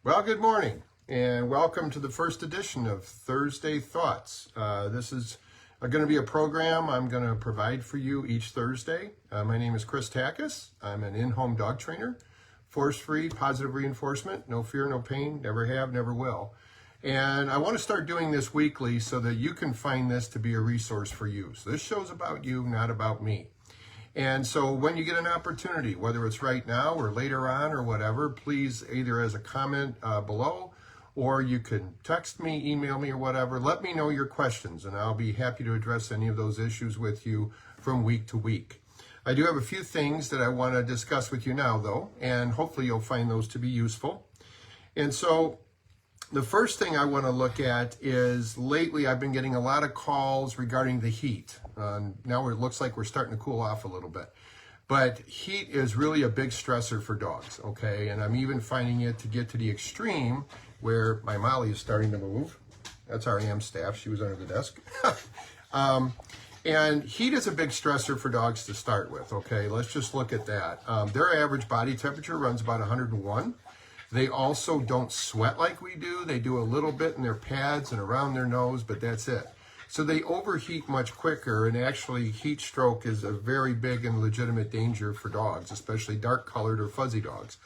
Well, good morning and welcome to the first edition of Thursday Thoughts. This is going to be a program I'm going to provide for you each Thursday. My name is Chris Takis. I'm an in-home dog trainer, force-free, positive reinforcement, no fear, no pain, never have, never will. And I want to start doing this weekly so that you can find this to be a resource for you. So this show's about you, not about me. And so when you get an opportunity, whether it's right now or later on or whatever, please either as a comment below, or you can text me, email me or whatever. Let me know your questions and I'll be happy to address any of those issues with you from week to week. I do have a few things that I want to discuss with you now though, and hopefully you'll find those to be useful. And so the first thing I want to look at is lately I've been getting a lot of calls regarding the heat. Now it looks like we're starting to cool off a little bit. But heat is really a big stressor for dogs, okay? And I'm even finding it to get to the extreme where my Molly is starting to move. That's our AM staff. She was under the desk. And heat is a big stressor for dogs to start with, okay? Let's just look at that. Their average body temperature runs about 101. They also don't sweat like we do. They do a little bit in their pads and around their nose, but that's it. So they overheat much quicker, and actually heat stroke is a very big and legitimate danger for dogs, especially dark-colored or fuzzy dogs.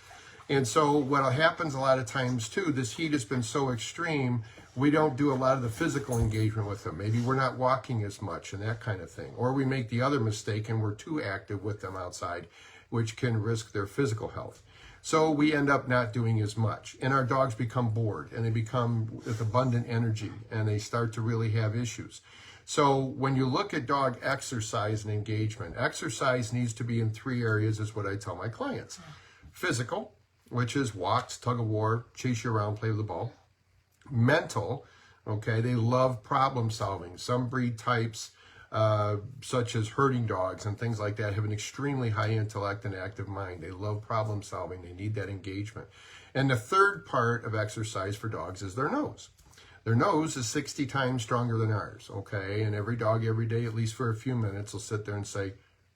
And so what happens a lot of times too, this heat has been so extreme, we don't do a lot of the physical engagement with them. Maybe we're not walking as much and that kind of thing. Or we make the other mistake and we're too active with them outside, which can risk their physical health. So we end up not doing as much, and our dogs become bored and they become with abundant energy and they start to really have issues. So when you look at dog exercise and engagement, exercise needs to be in three areas is what I tell my clients. Physical, which is walks, tug of war, chase you around, play with the ball. Mental, okay, they love problem solving. Some breed types, such as herding dogs and things like that, have an extremely high intellect and active mind. They love problem solving. They need that engagement. And the third part of exercise for dogs is their nose. Their nose is 60 times stronger than ours, okay? And every dog, every day, at least for a few minutes, will sit there and say,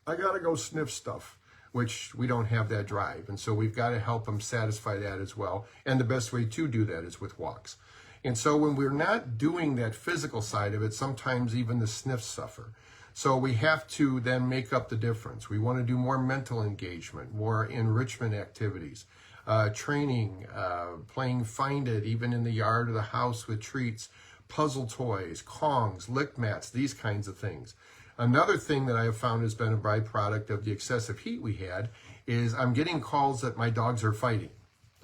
I gotta go sniff stuff, which we don't have that drive. And so we've got to help them satisfy that as well. And the best way to do that is with walks. And so when we're not doing that physical side of it, sometimes even the sniffs suffer. So we have to then make up the difference. We want to do more mental engagement, more enrichment activities, training, playing find it, even in the yard or the house with treats, puzzle toys, Kongs, lick mats, these kinds of things. Another thing that I have found has been a byproduct of the excessive heat we had is I'm getting calls that my dogs are fighting,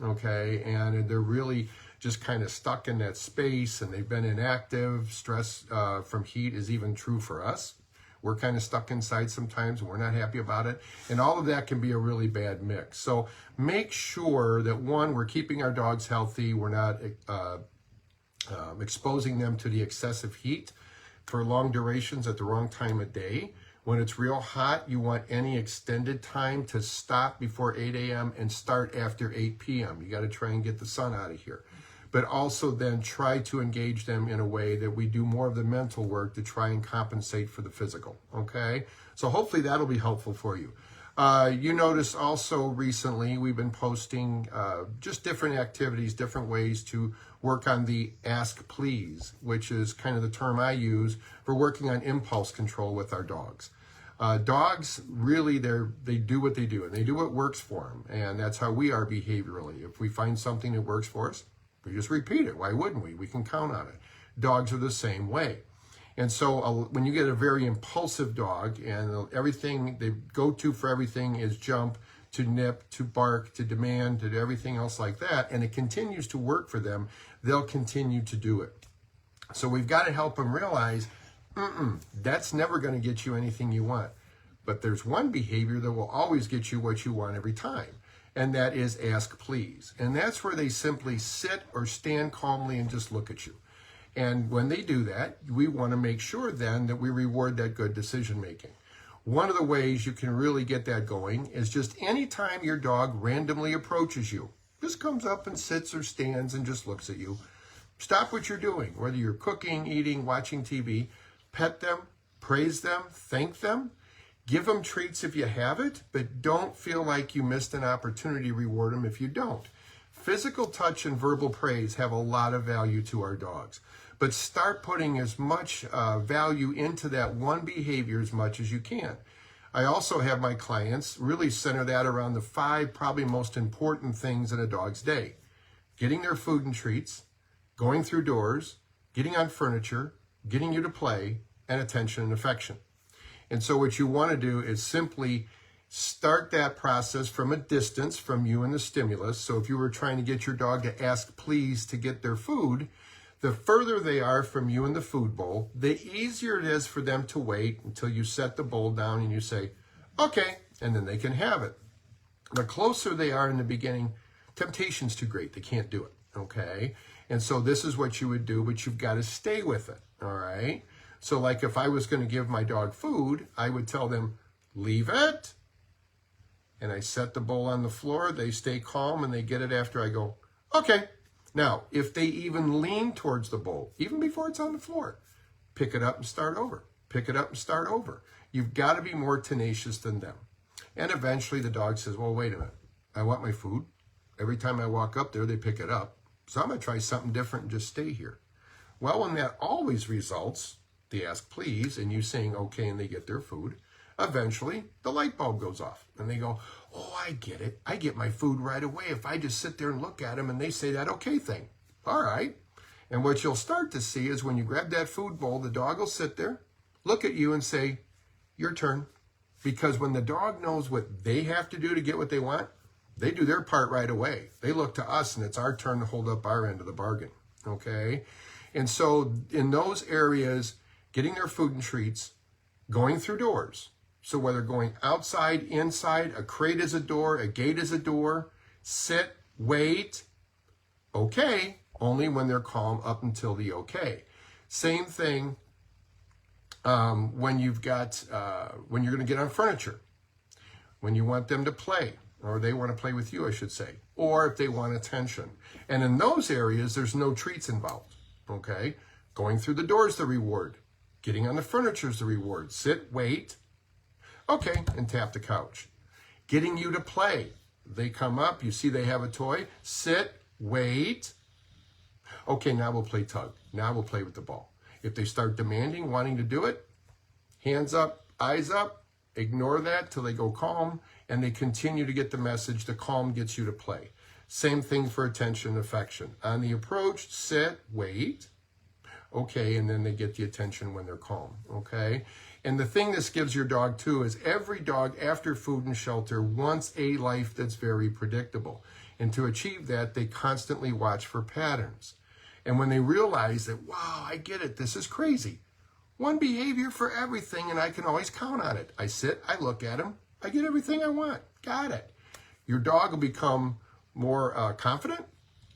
okay? And they're really just kind of stuck in that space and they've been inactive. Stress from heat is even true for us. We're kind of stuck inside sometimes and we're not happy about it. And all of that can be a really bad mix. So make sure that one, we're keeping our dogs healthy. We're not exposing them to the excessive heat for long durations at the wrong time of day. When it's real hot, you want any extended time to stop before 8 a.m. and start after 8 p.m. You got to try and get the sun out of here. But also then try to engage them in a way that we do more of the mental work to try and compensate for the physical, okay? So hopefully that'll be helpful for you. You notice also recently we've been posting just different activities, different ways to work on the ask please, which is kind of the term I use for working on impulse control with our dogs. Dogs really, they do what they do and they do what works for them. And that's how we are behaviorally. If we find something that works for us, we just repeat it. Why wouldn't we? We can count on it. Dogs are the same way. And so when you get a very impulsive dog and everything they go to for everything is jump, to nip, to bark, to demand, to everything else like that, and it continues to work for them, they'll continue to do it. So we've got to help them realize, that's never going to get you anything you want. But there's one behavior that will always get you what you want every time. And that is ask please. And that's where they simply sit or stand calmly and just look at you. And when they do that, we want to make sure then that we reward that good decision making. One of the ways you can really get that going is just anytime your dog randomly approaches you, just comes up and sits or stands and just looks at you, stop what you're doing, whether you're cooking, eating, watching TV, pet them, praise them, thank them. Give them treats if you have it, but don't feel like you missed an opportunity to reward them if you don't. Physical touch and verbal praise have a lot of value to our dogs, but start putting as much value into that one behavior as much as you can. I also have my clients really center that around the 5 probably most important things in a dog's day. Getting their food and treats, going through doors, getting on furniture, getting you to play, and attention and affection. And so what you want to do is simply start that process from a distance from you and the stimulus. So if you were trying to get your dog to ask please to get their food, the further they are from you and the food bowl, the easier it is for them to wait until you set the bowl down and you say, okay, and then they can have it. The closer they are in the beginning, temptation's too great. They can't do it, okay? And so this is what you would do, but you've got to stay with it, all right? So like if I was going to give my dog food, I would tell them, leave it. And I set the bowl on the floor, they stay calm, and they get it after I go, okay. Now, if they even lean towards the bowl, even before it's on the floor, pick it up and start over. Pick it up and start over. You've got to be more tenacious than them. And eventually the dog says, well, wait a minute. I want my food. Every time I walk up there, they pick it up. So I'm going to try something different and just stay here. Well, when that always results, they ask please, and you saying okay, and they get their food. Eventually, the light bulb goes off, and they go, oh, I get it. I get my food right away if I just sit there and look at them, and they say that okay thing. All right. And what you'll start to see is when you grab that food bowl, the dog will sit there, look at you, and say, your turn. Because when the dog knows what they have to do to get what they want, they do their part right away. They look to us, and it's our turn to hold up our end of the bargain, okay? And so in those areas, getting their food and treats, going through doors, so whether going outside, inside, a crate is a door, a gate is a door, sit, wait, okay, only when they're calm up until the okay. Same thing when you've got, when you're going to get on furniture, when you want them to play, or they want to play with you, I should say, or if they want attention. And in those areas, there's no treats involved, okay? Going through the door is the reward. Getting on the furniture is the reward. Sit, wait, okay, and tap the couch. Getting you to play. They come up, you see they have a toy. Sit, wait. Okay, now we'll play tug. Now we'll play with the ball. If they start demanding, wanting to do it, hands up, eyes up, ignore that till they go calm, and they continue to get the message. The calm gets you to play. Same thing for attention and affection. On the approach, sit, wait. Okay, and then they get the attention when they're calm, okay? And the thing this gives your dog too is every dog after food and shelter wants a life that's very predictable. And to achieve that, they constantly watch for patterns. And when they realize that, wow, I get it, this is crazy. One behavior for everything, and I can always count on it. I sit, I look at him, I get everything I want. Got it. Your dog will become more confident,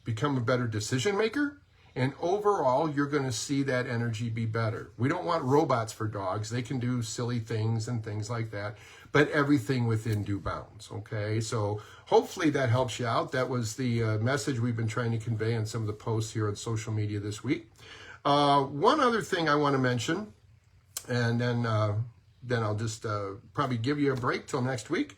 become a better decision maker, and overall, you're going to see that energy be better. We don't want robots for dogs. They can do silly things and things like that, but everything within due bounds, okay? So hopefully that helps you out. That was the message we've been trying to convey in some of the posts here on social media this week. One other thing I want to mention, and then I'll just probably give you a break till next week.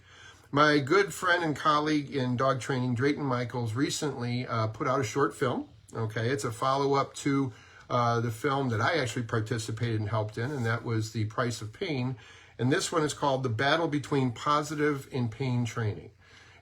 My good friend and colleague in dog training, Drayton Michaels, recently put out a short film. Okay, it's a follow-up to the film that I actually participated and helped in, and that was The Price of Pain. And this one is called The Battle Between Positive and Pain Training.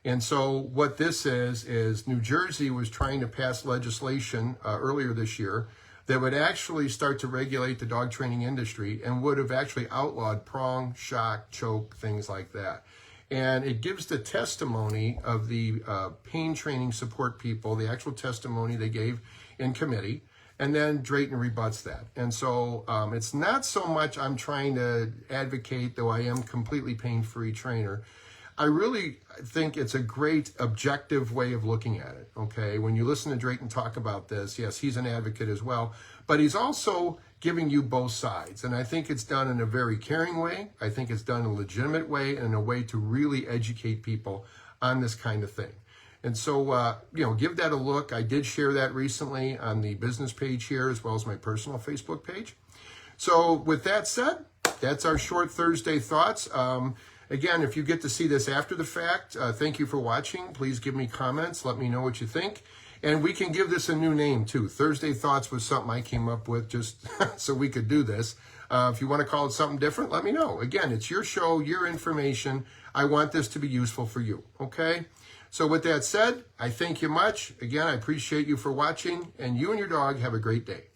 And so what this is New Jersey was trying to pass legislation earlier this year that would actually start to regulate the dog training industry and would have actually outlawed prong, shock, choke, things like that. And it gives the testimony of the pain training support people, the actual testimony they gave in committee, and then Drayton rebuts that. And so it's not so much I'm trying to advocate, though I am completely pain-free trainer. I really think it's a great objective way of looking at it, okay? When you listen to Drayton talk about this, yes, he's an advocate as well, but he's also giving you both sides. And I think it's done in a very caring way. I think it's done in a legitimate way and in a way to really educate people on this kind of thing. And so, give that a look. I did share that recently on the business page here as well as my personal Facebook page. So with that said, that's our short Thursday thoughts. Again, if you get to see this after the fact, thank you for watching. Please give me comments. Let me know what you think. And we can give this a new name too. Thursday Thoughts was something I came up with just so we could do this. If you want to call it something different, let me know. Again, it's your show, your information. I want this to be useful for you, okay? So with that said, I thank you much. Again, I appreciate you for watching, and you and your dog have a great day.